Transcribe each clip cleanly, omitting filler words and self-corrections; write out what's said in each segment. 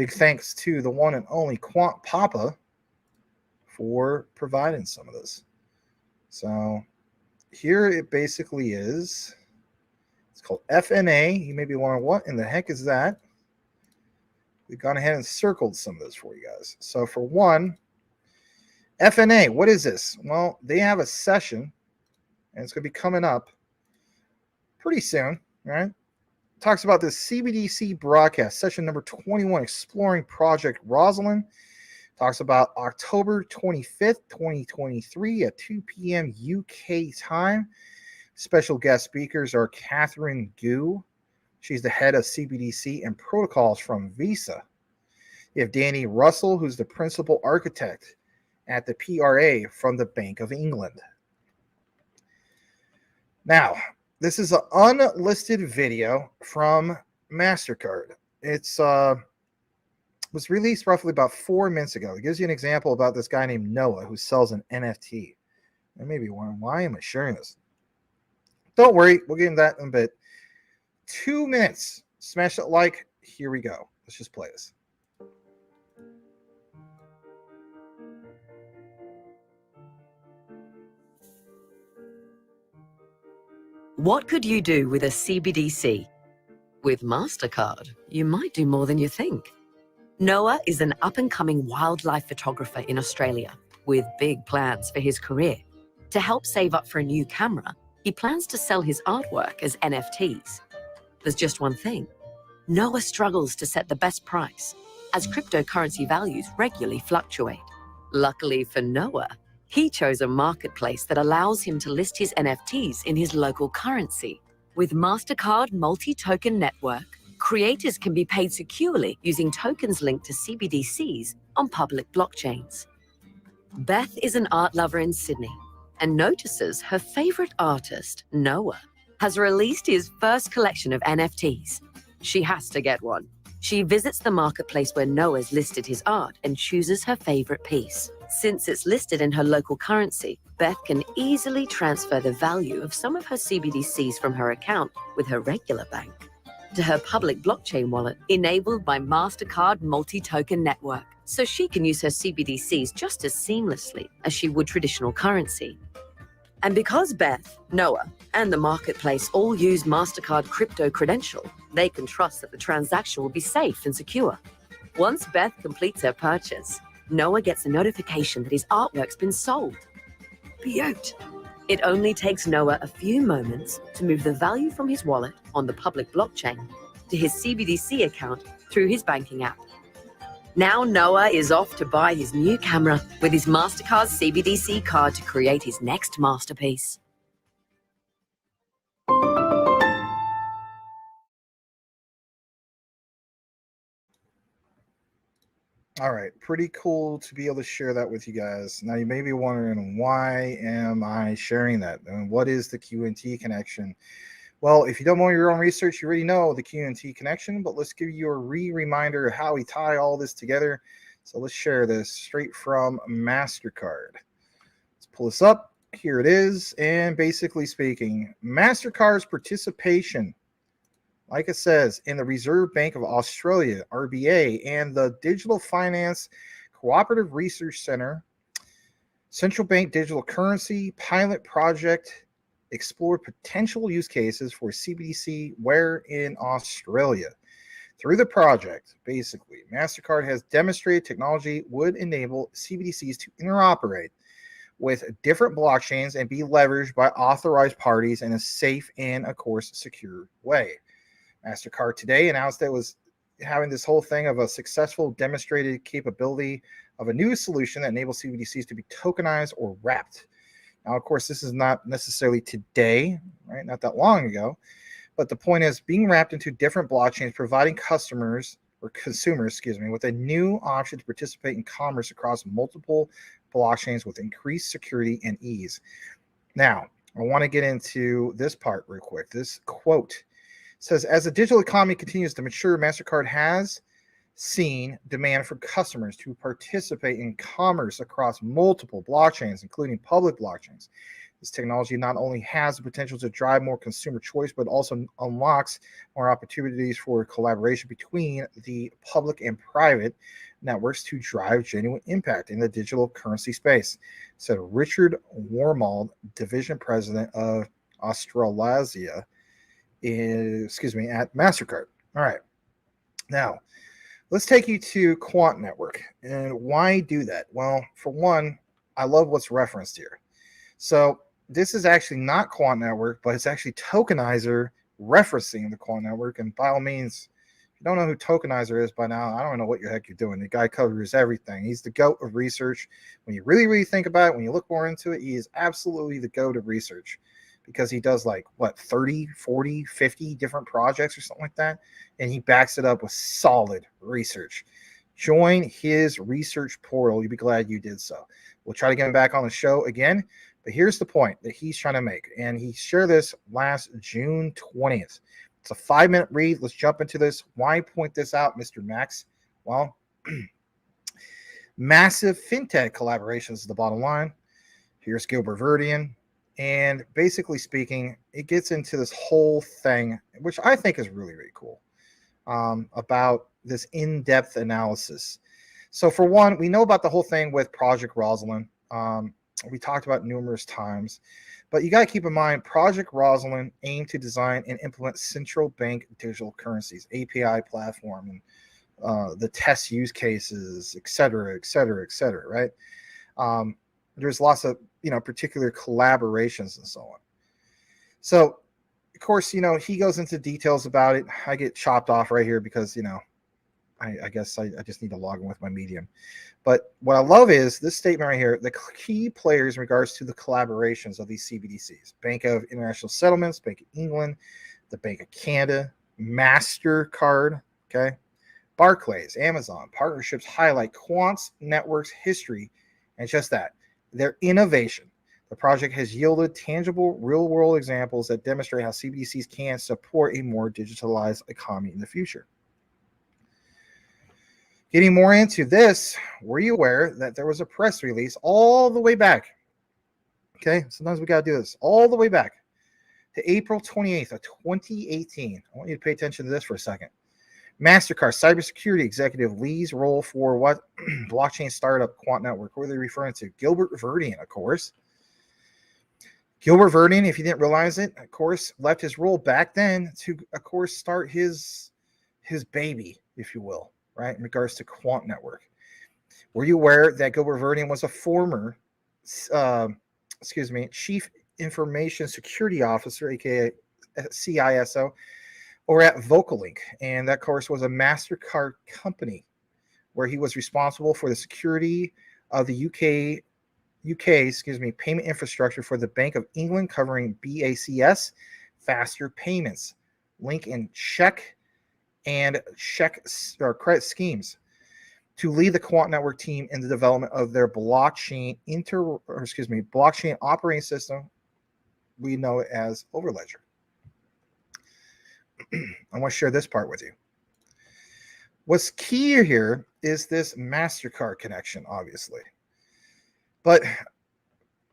Big thanks to the one and only Quant Papa for providing some of this. So here it basically is. It's called FNA. You may be wondering, what in the heck is that? We've gone ahead and circled some of this for you guys. So for one, FNA, what is this? Well, they have a session, and it's going to be coming up pretty soon, right? It talks about this CBDC broadcast, session number 21, Exploring Project Rosalind. Talks about October 25th, 2023 at 2 p.m. UK time. Special guest speakers are Catherine Gu. She's the head of CBDC and protocols from Visa. You have Danny Russell, who's the principal architect at the PRA from the Bank of England. Now, this is an unlisted video from Mastercard. It's was released roughly about 4 minutes ago. It gives you an example about this guy named Noah who sells an NFT. And maybe wondering, why am I sharing this? Don't worry, we'll get into that in a bit. 2 minutes. Smash that like. Here we go. Let's just play this. What could you do with a CBDC? With Mastercard, you might do more than you think. Noah is an up-and-coming wildlife photographer in Australia with big plans for his career. To help save up for a new camera, he plans to sell his artwork as NFTs. There's just one thing. Noah struggles to set the best price, as cryptocurrency values regularly fluctuate. Luckily for Noah, he chose a marketplace that allows him to list his NFTs in his local currency. With Mastercard multi-token network, creators can be paid securely using tokens linked to CBDCs on public blockchains. Beth is an art lover in Sydney and notices her favorite artist, Noah, has released his first collection of NFTs. She has to get one. She visits the marketplace where Noah's listed his art and chooses her favorite piece. Since it's listed in her local currency, Beth can easily transfer the value of some of her CBDCs from her account with her regular bank to her public blockchain wallet enabled by Mastercard multi-token network, so she can use her CBDCs just as seamlessly as she would traditional currency. And because Beth, Noah, and the marketplace all use Mastercard crypto credential, they can trust that the transaction will be safe and secure. Once Beth completes her purchase, Noah gets a notification that his artwork's been sold. Beaut! It only takes Noah a few moments to move the value from his wallet on the public blockchain to his CBDC account through his banking app. Now Noah is off to buy his new camera with his Mastercard CBDC card to create his next masterpiece. All right, pretty cool to be able to share that with you guys. Now you may be wondering, why am I sharing that? And what is the QNT connection? Well, if you don't know your own research, you already know the QNT connection, but let's give you a reminder of how we tie all this together. So let's share this straight from Mastercard. Let's pull this up. Here it is. And basically speaking, Mastercard's participation, like it says, in the Reserve Bank of Australia, RBA, and the Digital Finance Cooperative Research Center, Central Bank Digital Currency Pilot Project, explored potential use cases for CBDC where in Australia. Through the project, basically, Mastercard has demonstrated technology would enable CBDCs to interoperate with different blockchains and be leveraged by authorized parties in a safe and, of course, secure way. Mastercard today announced that it was having this whole thing of a successful demonstrated capability of a new solution that enables CBDCs to be tokenized or wrapped. Now, of course, this is not necessarily today, right? Not that long ago. But the point is being wrapped into different blockchains, providing customers or consumers, with a new option to participate in commerce across multiple blockchains with increased security and ease. Now, I want to get into this part real quick. This quote says, as the digital economy continues to mature, Mastercard has seen demand for customers to participate in commerce across multiple blockchains, including public blockchains. This technology not only has the potential to drive more consumer choice, but also unlocks more opportunities for collaboration between the public and private networks to drive genuine impact in the digital currency space, said Richard Warmald, division president of Australasia, at Mastercard. All right. Now, let's take you to Quant Network. And why do that? Well, for one, I love what's referenced here. So this is actually not Quant Network, but it's actually Tokenizer referencing the Quant Network. And by all means, if you don't know who Tokenizer is by now, I don't know what the heck you're doing. The guy covers everything. He's the GOAT of research. When you really, really think about it, when you look more into it, he is absolutely the GOAT of research, because he does 30, 40, 50 different projects or something like that. And he backs it up with solid research. Join his research portal. You'll be glad you did so. We'll try to get him back on the show again. But here's the point that he's trying to make. And he shared this last June 20th. It's a 5-minute read. Let's jump into this. Why point this out, Mr. Max? Well, massive fintech collaborations is the bottom line. Here's Gilbert Verdian. And basically speaking, it gets into this whole thing, which I think is really, really cool, about this in-depth analysis. So for one, we know about the whole thing with Project Rosalind. We talked about numerous times, but you got to keep in mind, Project Rosalind aimed to design and implement central bank digital currencies, API platform, and the test use cases, et cetera, right? There's lots of, particular collaborations and so on. So, of course, he goes into details about it. I get chopped off right here because, I guess I just need to log in with my Medium. But what I love is this statement right here: the key players in regards to the collaborations of these CBDCs, Bank of International Settlements, Bank of England, the Bank of Canada, Mastercard, okay, Barclays, Amazon, partnerships highlight Quant Network's history and just that, their innovation. The project has yielded tangible real-world examples that demonstrate how CBDCs can support a more digitalized economy in the future. Getting more into this, were you aware that there was a press release all the way back? Okay, sometimes we got to do this all the way back to April 28th of 2018. I want you to pay attention to this for a second. Mastercard cybersecurity executive Lee's role for what? Blockchain startup Quant Network. Who are they referring to? Gilbert Verdian, of course. Gilbert Verdian, if you didn't realize it, of course, left his role back then to, of course, start his baby, if you will, right, in regards to Quant Network. Were you aware that Gilbert Verdian was a former, Chief Information Security Officer, aka CISO, over at Vocalink, and that, of course, was a Mastercard company where he was responsible for the security of the UK payment infrastructure for the Bank of England, covering BACS, faster payments, link and check or credit schemes, to lead the Quant Network team in the development of their blockchain operating system. We know it as Overledger. I want to share this part with you. What's key here is this Mastercard connection, obviously. But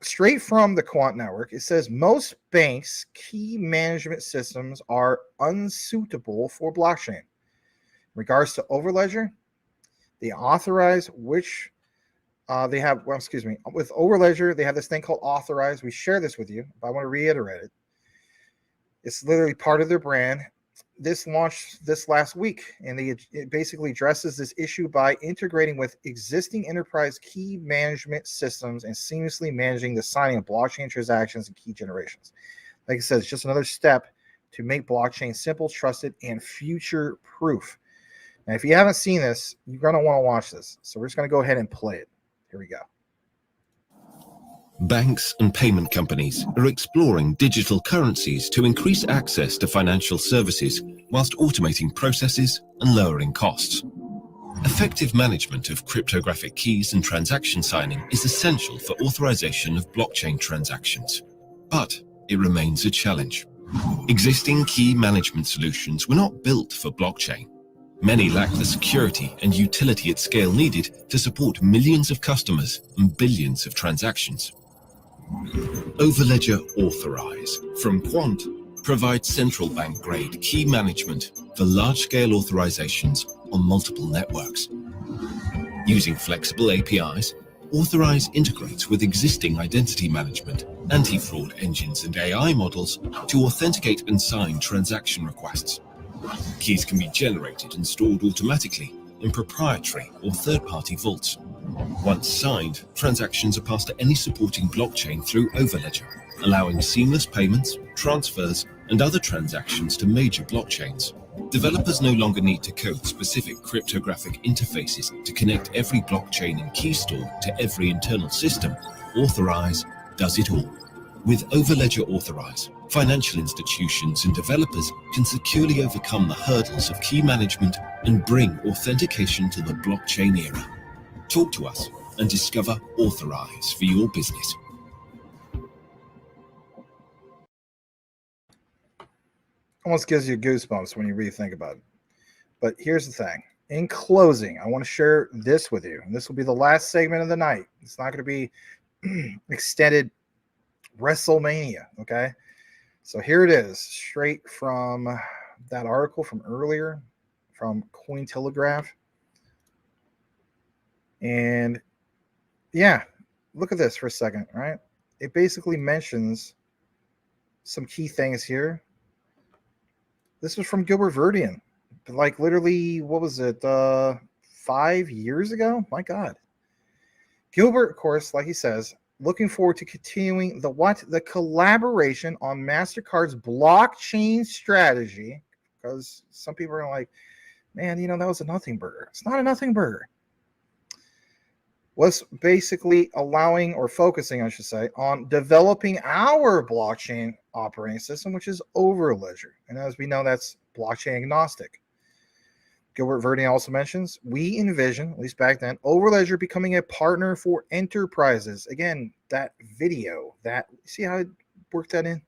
straight from the Quant Network, it says most banks' key management systems are unsuitable for blockchain. In regards to Overledger, they authorize which they have, with Overledger, they have this thing called Authorize. We share this with you, but I want to reiterate it. It's literally part of their brand. This launched this last week, and it basically addresses this issue by integrating with existing enterprise key management systems and seamlessly managing the signing of blockchain transactions and key generations. Like I said, it's just another step to make blockchain simple, trusted, and future-proof. Now, if you haven't seen this, you're going to want to watch this. So we're just going to go ahead and play it. Here we go. Banks and payment companies are exploring digital currencies to increase access to financial services whilst automating processes and lowering costs. Effective management of cryptographic keys and transaction signing is essential for authorization of blockchain transactions, but it remains a challenge. Existing key management solutions were not built for blockchain. Many lack the security and utility at scale needed to support millions of customers and billions of transactions. Overledger Authorize from Quant provides central bank grade key management for large-scale authorizations on multiple networks. Using flexible APIs, Authorize integrates with existing identity management, anti-fraud engines and AI models to authenticate and sign transaction requests. Keys can be generated and stored automatically in proprietary or third-party vaults. Once signed, transactions are passed to any supporting blockchain through Overledger, allowing seamless payments, transfers, and other transactions to major blockchains. Developers no longer need to code specific cryptographic interfaces to connect every blockchain and key store to every internal system. Authorize does it all. With Overledger Authorize, financial institutions and developers can securely overcome the hurdles of key management and bring authentication to the blockchain era. Talk to us and discover Authorize for your business. Almost gives you goosebumps when you really think about it. But here's the thing. In closing, I want to share this with you. And this will be the last segment of the night. It's not going to be extended WrestleMania, okay? So here it is, straight from that article from earlier, from Cointelegraph. And yeah, look at this for a second, right? It basically mentions some key things here. This was from Gilbert Verdian, like literally, what was it, 5 years ago? My God. Gilbert, of course, like he says, looking forward to continuing the collaboration on Mastercard's blockchain strategy, because some people are like, man, you know, that was a nothing burger. It's not a nothing burger. Was basically allowing, or focusing, I should say, on developing our blockchain operating system, which is Overledger. And as we know, that's blockchain agnostic. Gilbert Verdian also mentions, we envision, at least back then, Overledger becoming a partner for enterprises. Again, that video, see how I worked that in?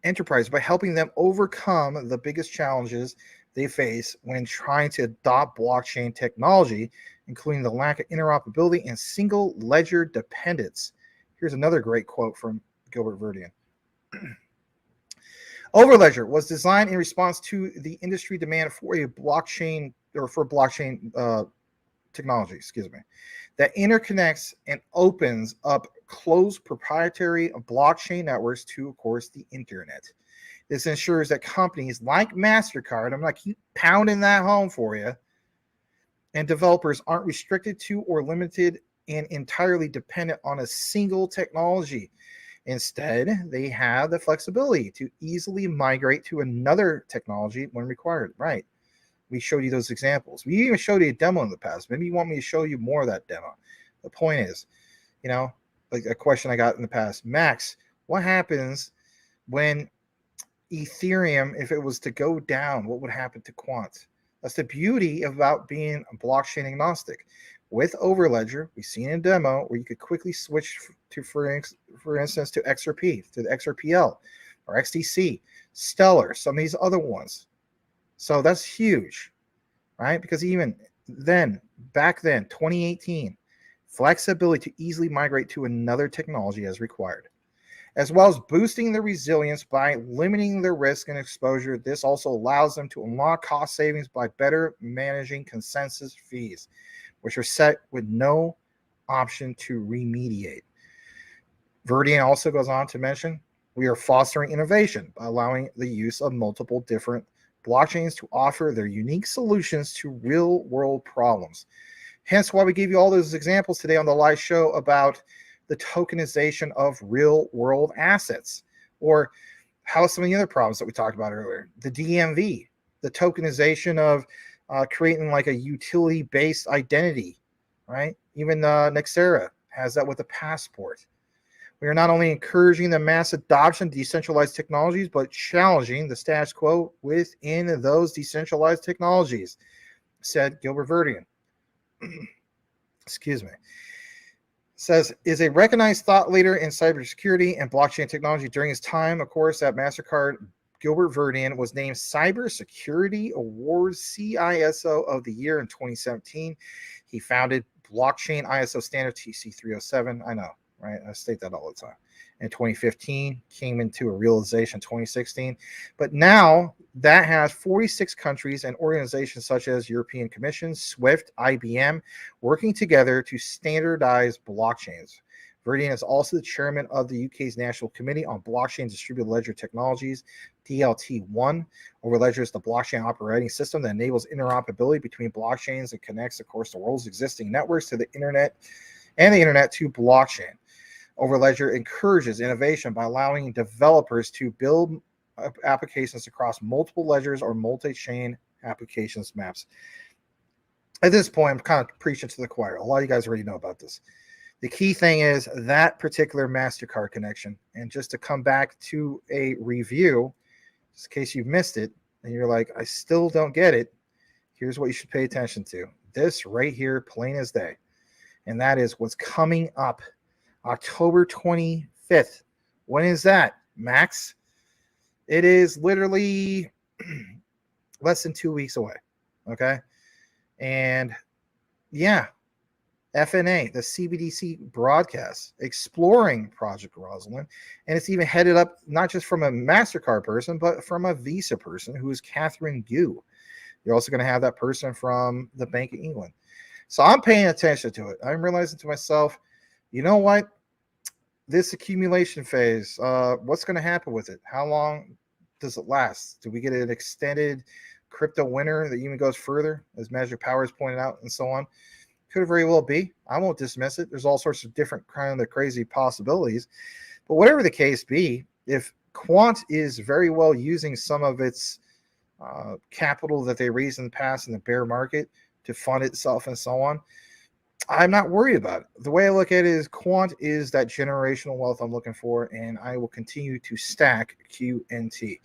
Enterprise, by helping them overcome the biggest challenges they face when trying to adopt blockchain technology, including the lack of interoperability and single ledger dependence. Here's another great quote from Gilbert Verdian. Overledger was designed in response to the industry demand for a blockchain, or for blockchain technology, that interconnects and opens up closed proprietary blockchain networks to, of course, the internet. This ensures that companies like Mastercard, I'm going to keep pounding that home for you, and developers aren't restricted to or limited and entirely dependent on a single technology. Instead, they have the flexibility to easily migrate to another technology when required. Right. We showed you those examples. We even showed you a demo in the past. Maybe you want me to show you more of that demo. The point is, you know, like a question I got in the past, Max, what happens when Ethereum, if it was to go down, what would happen to Quant? That's the beauty about being blockchain agnostic. With Overledger, we've seen in demo where you could quickly switch to, for instance, to XRP, to the XRPL, or XDC, Stellar, some of these other ones. So that's huge, right? Because even then, back then, 2018, flexibility to easily migrate to another technology as required, as well as boosting their resilience by limiting their risk and exposure. This also allows them to unlock cost savings by better managing consensus fees, which are set with no option to remediate. Verdian also goes on to mention, we are fostering innovation by allowing the use of multiple different blockchains to offer their unique solutions to real-world problems. Hence why we gave you all those examples today on the live show about the tokenization of real-world assets, or how some of the other problems that we talked about earlier, the DMV, the tokenization of creating like a utility-based identity, right? Even Nexera has that with a passport. We are not only encouraging the mass adoption of decentralized technologies, but challenging the status quo within those decentralized technologies, said Gilbert Verdian. Excuse me. Says, is a recognized thought leader in cybersecurity and blockchain technology. During his time, of course, at Mastercard, Gilbert Verdian was named Cybersecurity Awards CISO of the Year in 2017. He founded blockchain ISO standard TC307. I know, right? I state that all the time. In 2015, came into a realization in 2016. But now that has 46 countries and organizations such as European Commission, SWIFT, IBM, working together to standardize blockchains. Veridian is also the chairman of the UK's National Committee on Blockchain Distributed Ledger Technologies, DLT1. Over Ledger is the blockchain operating system that enables interoperability between blockchains and connects, of course, the world's existing networks to the internet and the internet to blockchain. Over Ledger encourages innovation by allowing developers to build applications across multiple ledgers or multi-chain applications maps. At this point, I'm kind of preaching to the choir. A lot of you guys already know about this. The key thing is that particular Mastercard connection. And just to come back to a review, just in case you've missed it, and you're like, I still don't get it, here's what you should pay attention to. This right here, plain as day. And that is what's coming up October 25th. When is that, Max? It is literally less than 2 weeks away. Okay. And yeah, FNA, the CBDC broadcast, exploring Project Rosalind. And it's even headed up not just from a MasterCard person, but from a Visa person who is Catherine Gu. You're also going to have that person from the Bank of England. So I'm paying attention to it. I'm realizing to myself, you know what? This accumulation phase, what's going to happen with it? How long does it last? Do we get an extended crypto winter that even goes further, as Magic Powers pointed out, and so on? Could very well be. I won't dismiss it. There's all sorts of different kind of crazy possibilities. But whatever the case be, if Quant is very well using some of its capital that they raised in the past in the bear market to fund itself and so on, I'm not worried about it. The way I look at it is Quant is that generational wealth I'm looking for, and I will continue to stack QNT.